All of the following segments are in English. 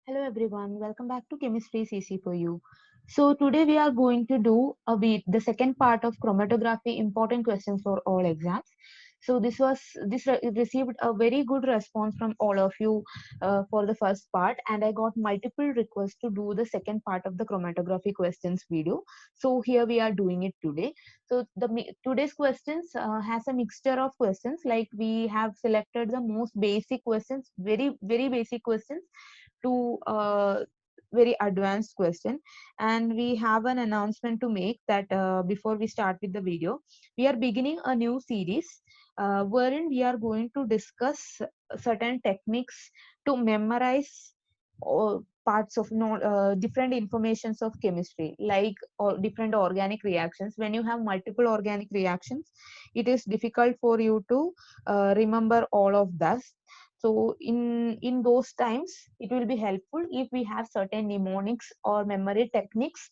Hello everyone, welcome back to Chemistry CC for you. So today we are going to do the second part of chromatography important questions for all exams. So received a very good response from all of you for the first part, and I got multiple requests to do the second part of the chromatography questions video. So here we are doing it today. So today's questions has a mixture of questions, like we have selected the most basic questions, very basic questions to a very advanced question, and we have an announcement to make that before we start with the video, we are beginning a new series wherein we are going to discuss certain techniques to memorize parts of different informations of chemistry, like different organic reactions. When you have multiple organic reactions, it is difficult for you to remember all of that. So in those times, it will be helpful if we have certain mnemonics or memory techniques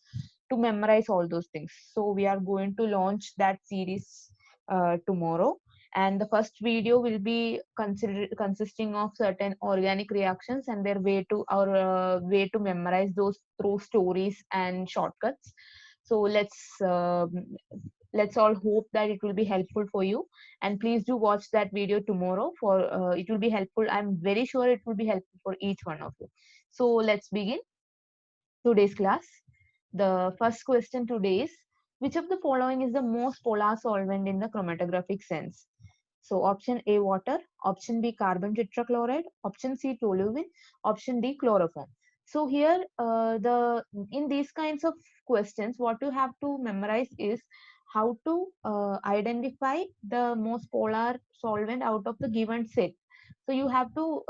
to memorize all those things. So we are going to launch that series tomorrow, and the first video will be consisting of certain organic reactions and their way to memorize those through stories and shortcuts. So let's all hope that it will be helpful for you, and please do watch that video tomorrow. For it will be helpful, I'm very sure it will be helpful for each one of you. So let's begin today's class. The first question today is, which of the following is the most polar solvent in the chromatographic sense? So option A, water; option B, carbon tetrachloride; option C, toluene; option D, chloroform. So here, in these kinds of questions, what you have to memorize is how to identify the most polar solvent out of the given set. So you have to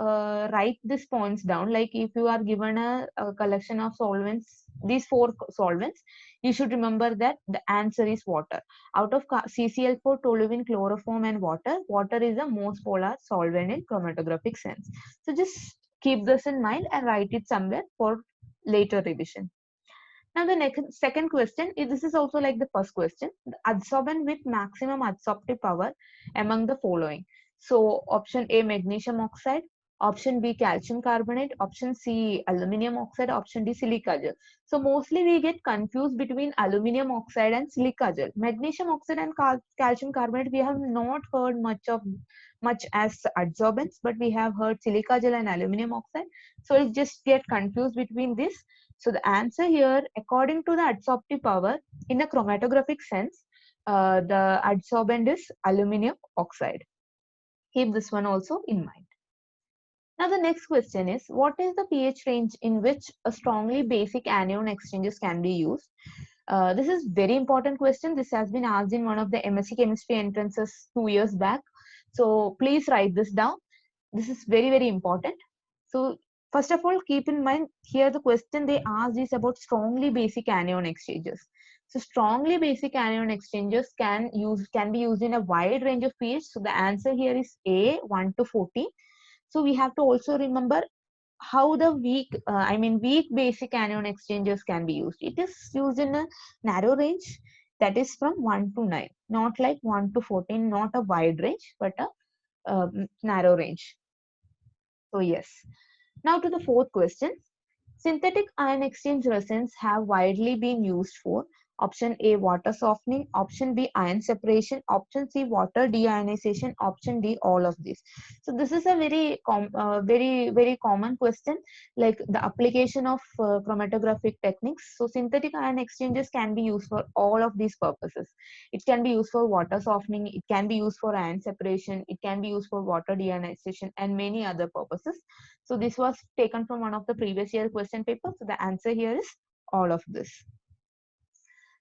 write these points down. Like if you are given a collection of solvents, these four solvents, you should remember that the answer is water. Out of CCl4, toluene, chloroform, and water, water is the most polar solvent in chromatographic sense. So just keep this in mind and write it somewhere for later revision. Now the next second question is, this is also like the first question. The adsorbent with maximum adsorptive power among the following. So option A, magnesium oxide; option B, calcium carbonate; option C, aluminum oxide; option D, silica gel. So mostly we get confused between aluminum oxide and silica gel. Magnesium oxide and calcium carbonate we have not heard much as adsorbents, but we have heard silica gel and aluminum oxide. So it just get confused between this. So the answer here, according to the adsorptive power in a chromatographic sense, the adsorbent is aluminum oxide. Keep this one also in mind. Now the next question is, what is the pH range in which a strongly basic anion exchanges can be used? This is very important question. This has been asked in one of the MSc chemistry entrances 2 years back. So please write this down. This is very important. So first of all, keep in mind here the question they asked is about strongly basic anion exchanges. So strongly basic anion exchanges can be used in a wide range of pH. So the answer here is A, 1 to 14. So we have to also remember how the weak basic anion exchanges can be used. It is used in a narrow range, that is from 1 to 9, not like 1 to 14, not a wide range, but a narrow range. So yes. Now to the fourth question. Synthetic ion exchange resins have widely been used for option A, water softening; option B, ion separation; option C, water deionization; option D, all of these. So this is a very common question, like the application of chromatographic techniques. So synthetic ion exchanges can be used for all of these purposes. It can be used for water softening, it can be used for ion separation, it can be used for water deionization, and many other purposes. So this was taken from one of the previous year question papers. So the answer here is all of this.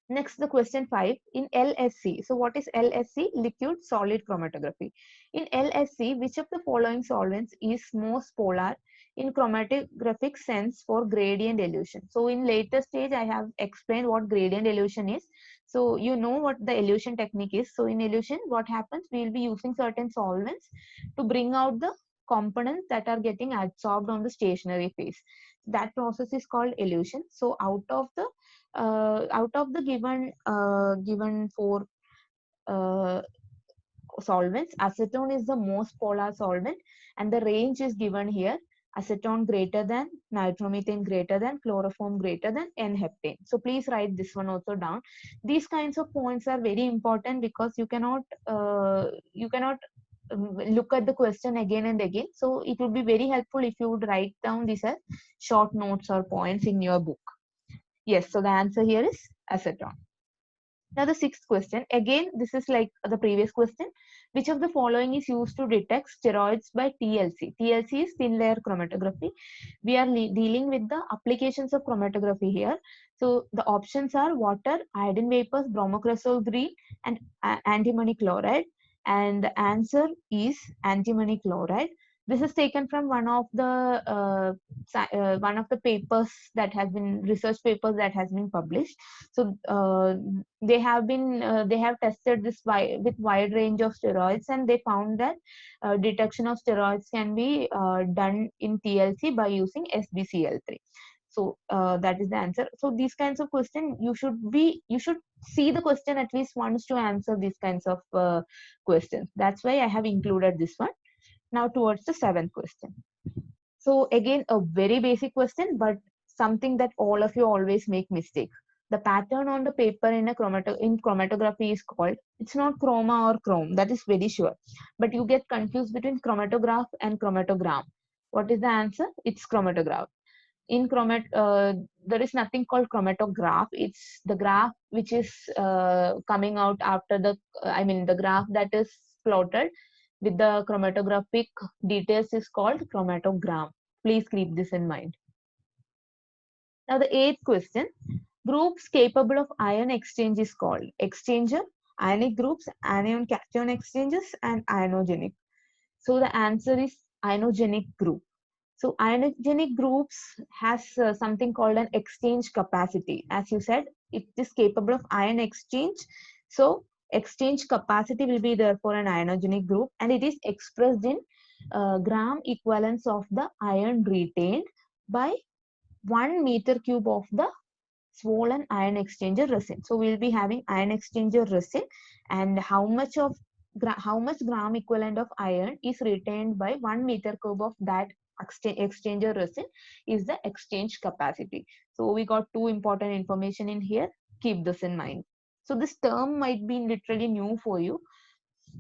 Next, the question 5 in LSC. So what is LSC? Liquid solid chromatography. In LSC, which of the following solvents is most polar in chromatographic sense for gradient elution? So in later stage, I have explained what gradient elution is. So you know what the elution technique is. So in elution, what happens? We will be using certain solvents to bring out the components that are getting adsorbed on the stationary phase. That process is called elution. So out of the given four uh, solvents, acetone is the most polar solvent, and the range is given here. acetone greater than, nitromethane greater than, chloroform greater than, N-heptane. So please write this one also down. These kinds of points are very important because you cannot look at the question again and again. So it would be very helpful if you would write down these as short notes or points in your book. Yes, so the answer here is acetone. Now the sixth question, again this is like the previous question. Which of the following is used to detect steroids by TLC? TLC is thin layer chromatography. We are dealing with the applications of chromatography here. So the options are water, iodine vapors, bromocresol green, and antimony chloride. And the answer is antimony chloride. This is taken from one of the papers that has been research papers that has been published. So they have tested this with wide range of steroids, and they found that detection of steroids can be done in TLC by using SbCl3. So that is the answer. So these kinds of question you should see the question at least once to answer these kinds of questions. That's why I have included this one. Now towards the seventh question. So again, a very basic question, but something that all of you always make mistake. The pattern on the paper in chromatography is called, it's not chroma or chrome, that is very sure. But you get confused between chromatograph and chromatogram. What is the answer? It's chromatograph. In there is nothing called chromatograph. It's the graph which is coming out after the graph that is plotted with the chromatographic details is called chromatogram. Please keep this in mind. Now the eighth question, groups capable of ion exchange is called exchanger, ionic groups, anion cation exchanges, and ionogenic. So the answer is ionogenic group. So ionogenic groups has something called an exchange capacity. As you said, it is capable of ion exchange. So exchange capacity will be there for an ionogenic group, and it is expressed in gram equivalence of the ion retained by 1 meter cube of the swollen ion exchanger resin. So we'll be having ion exchanger resin, and how much gram equivalent of iron is retained by 1 meter cube of that exchanger resin is the exchange capacity. So we got two important information in here. Keep this in mind. So this term might be literally new for you.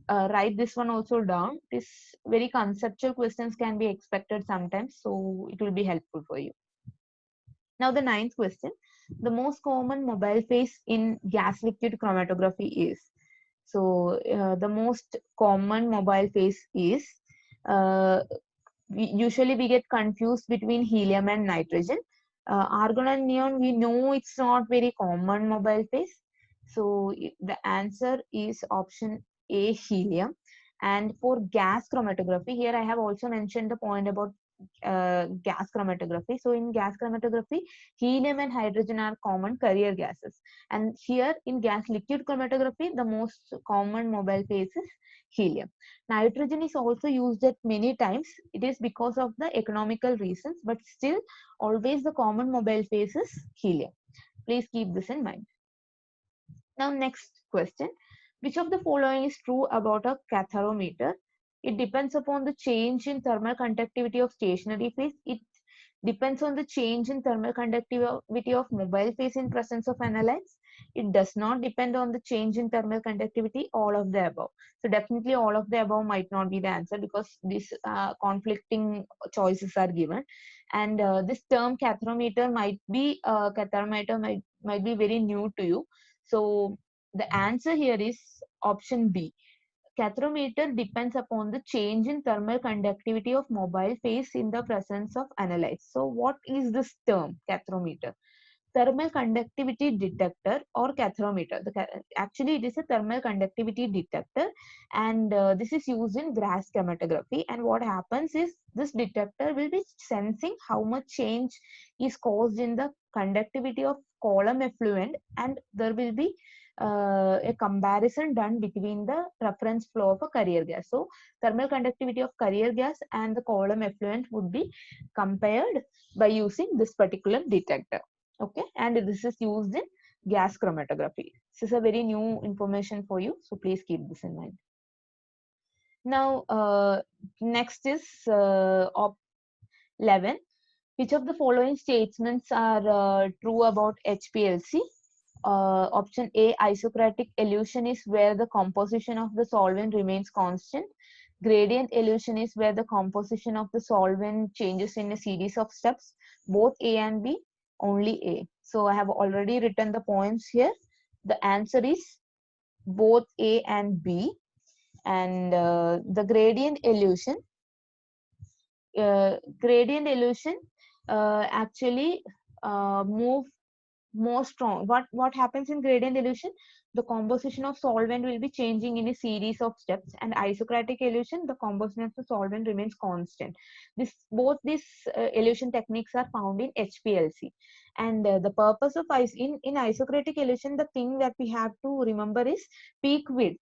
Write this one also down. This very conceptual questions can be expected sometimes, so it will be helpful for you. Now the ninth question, the most common mobile phase in gas liquid chromatography is. So the most common mobile phase is, usually we get confused between helium and nitrogen. Argon and neon, we know it's not very common mobile phase. So the answer is option A, helium. And for gas chromatography, here I have also mentioned the point about gas chromatography. So in gas chromatography, helium and hydrogen are common carrier gases. And here in gas liquid chromatography, the most common mobile phase is helium. Nitrogen is also used at many times. It is because of the economical reasons, but still always the common mobile phase is helium. Please keep this in mind. Now next question, which of the following is true about a catharometer? It depends upon the change in thermal conductivity of stationary phase. It depends on the change in thermal conductivity of mobile phase in presence of analytes. It does not depend on the change in thermal conductivity, all of the above. So definitely all of the above might not be the answer because these conflicting choices are given. And this term catharometer might be very new to you. So the answer here is option B. Catharometer depends upon the change in thermal conductivity of mobile phase in the presence of analytes. So what is this term, catharometer? Thermal conductivity detector or catharometer. Actually, it is a thermal conductivity detector, and this is used in gas chromatography. And what happens is this detector will be sensing how much change is caused in the conductivity of column effluent, and there will be a comparison done between the reference flow of a carrier gas. So thermal conductivity of carrier gas and the column effluent would be compared by using this particular detector. Okay, and this is used in gas chromatography. This is a very new information for you, so please keep this in mind. Now next is 11. Which of the following statements are true about HPLC? Option A, isocratic elution is where the composition of the solvent remains constant. Gradient elution is where the composition of the solvent changes in a series of steps. Both A and B, only A. So I have already written the points here. The answer is both A and B. And the gradient elution actually move more strong. What happens in gradient elution? The composition of solvent will be changing in a series of steps, and isocratic elution, the composition of the solvent remains constant. Both these elution techniques are found in HPLC. And the purpose of in isocratic elution, the thing that we have to remember is peak width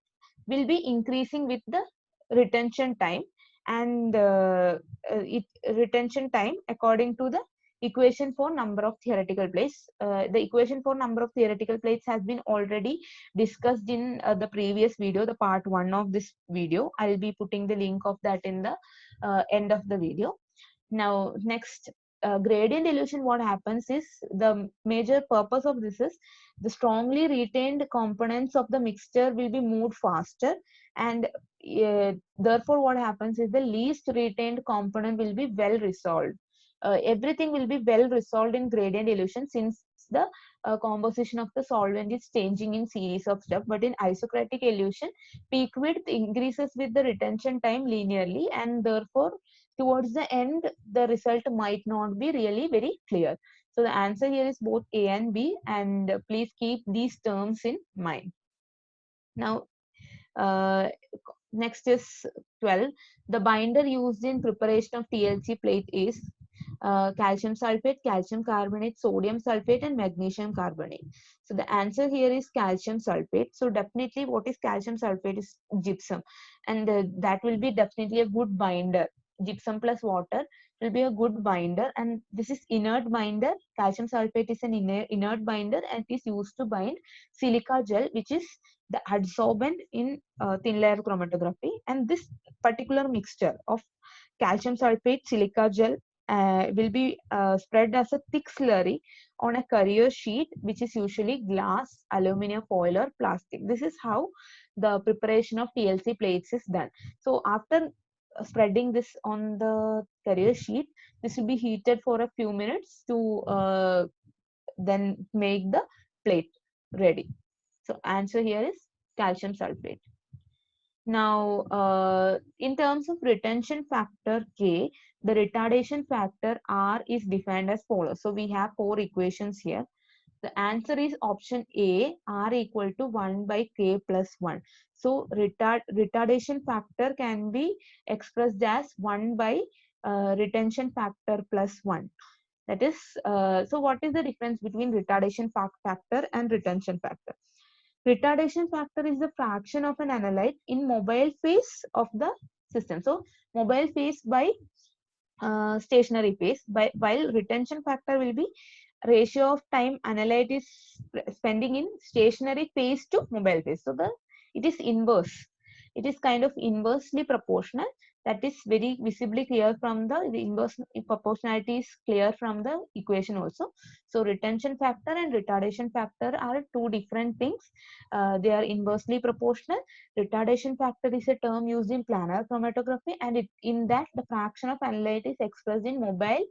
will be increasing with the retention time, and retention time according to the equation for number of theoretical plates. The equation for number of theoretical plates has been already discussed in the previous video, the part 1 of this video. I'll be putting the link of that in the end of the video. Now, next, gradient elution, what happens is, the major purpose of this is the strongly retained components of the mixture will be moved faster, and therefore what happens is the least retained component will be well resolved. Everything will be well resolved in gradient elution, since the composition of the solvent is changing in series of steps. But in isocratic elution, peak width increases with the retention time linearly, and therefore towards the end the result might not be really very clear. So the answer here is both A and B, and please keep these terms in mind. Now, next is 12. The binder used in preparation of TLC plate is calcium sulfate, calcium carbonate, sodium sulfate, and magnesium carbonate. So the answer here is calcium sulfate. So definitely, what is calcium sulfate is gypsum, and that will be definitely a good binder. Gypsum plus water will be a good binder, and this is inert binder. Calcium sulfate is an inert binder, and is used to bind silica gel, which is the adsorbent in thin layer chromatography. And this particular mixture of calcium sulfate, silica gel will be spread as a thick slurry on a carrier sheet, which is usually glass, aluminum foil, or plastic. This is how the preparation of TLC plates is done. So after spreading this on the carrier sheet, this will be heated for a few minutes to then make the plate ready. So answer here is calcium sulfate. Now, in terms of retention factor K, the retardation factor R is defined as follows. So we have 4 equations here. The answer is option A, R equal to 1 by K plus 1. So retardation factor can be expressed as 1 by retention factor plus 1. That is, so what is the difference between retardation factor and retention factor? Retardation factor is the fraction of an analyte in mobile phase of the system. So mobile phase by stationary phase, while retention factor will be ratio of time analyte is spending in stationary phase to mobile phase. So it is inverse. It is kind of inversely proportional. That is very visibly clear from the inverse proportionality is clear from the equation also. So retention factor and retardation factor are two different things. They are inversely proportional. Retardation factor is a term used in planar chromatography, and in that the fraction of analyte is expressed in mobile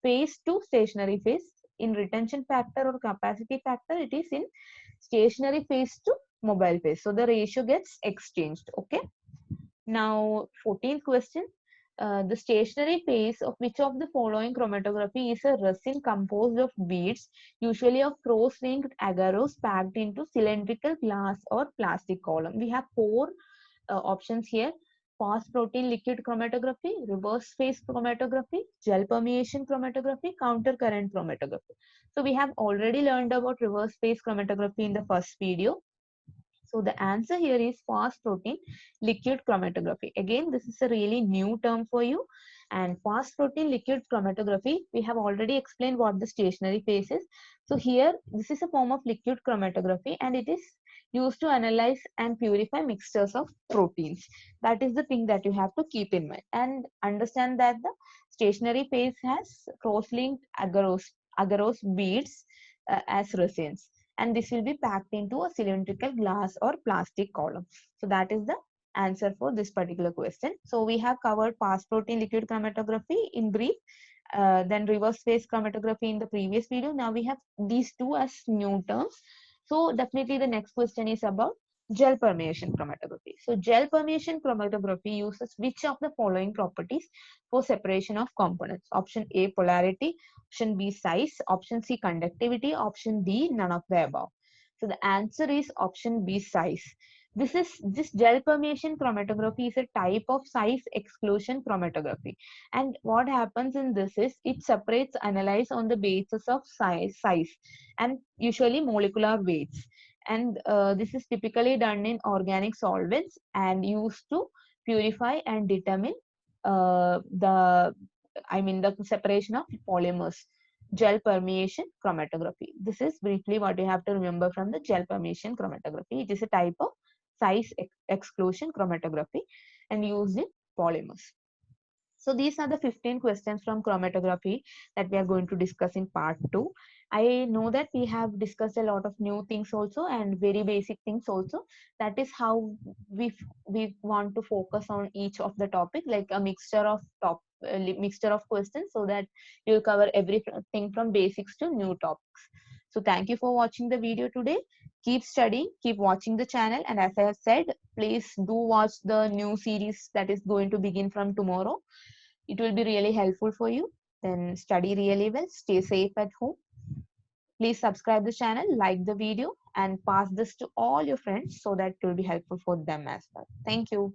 phase to stationary phase. In retention factor or capacity factor, it is in stationary phase to mobile phase. So the ratio gets exchanged. Okay. Now, 14th question. The stationary phase of which of the following chromatography is a resin composed of beads, usually of cross-linked agarose packed into cylindrical glass or plastic column? We have 4 options here: fast protein liquid chromatography, reverse phase chromatography, gel permeation chromatography, counter current chromatography. So we have already learned about reverse phase chromatography in the first video. So the answer here is fast protein liquid chromatography. Again, this is a really new term for you. And fast protein liquid chromatography, we have already explained what the stationary phase is. So here, this is a form of liquid chromatography, and it is used to analyze and purify mixtures of proteins. That is the thing that you have to keep in mind, and understand that the stationary phase has cross-linked agarose beads as resins, and this will be packed into a cylindrical glass or plastic column. So that is the answer for this particular question. So we have covered fast protein liquid chromatography in brief, then reverse phase chromatography in the previous video. Now we have these two as new terms. So definitely the next question is about gel permeation chromatography. So gel permeation chromatography uses which of the following properties for separation of components? Option A, polarity; option B, size; option C, conductivity; option D, none of the above. So the answer is option B, size. This gel permeation chromatography is a type of size exclusion chromatography, and what happens in this is it separates analyze on the basis of size and usually molecular weights, and this is typically done in organic solvents and used to purify and determine the separation of polymers. Gel permeation chromatography. This is briefly what you have to remember from the gel permeation chromatography. It is a type of size exclusion chromatography and used in polymers. So these are the 15 questions from chromatography that we are going to discuss in part 2. I know that we have discussed a lot of new things also and very basic things also. That is how we want to focus on each of the topic, like a mixture of questions, so that you'll cover everything from basics to new topics. So thank you for watching the video today. Keep studying, keep watching the channel, and as I have said, please do watch the new series that is going to begin from tomorrow. It will be really helpful for you. Then study really well, stay safe at home. Please subscribe the channel, like the video, and pass this to all your friends so that it will be helpful for them as well. Thank you.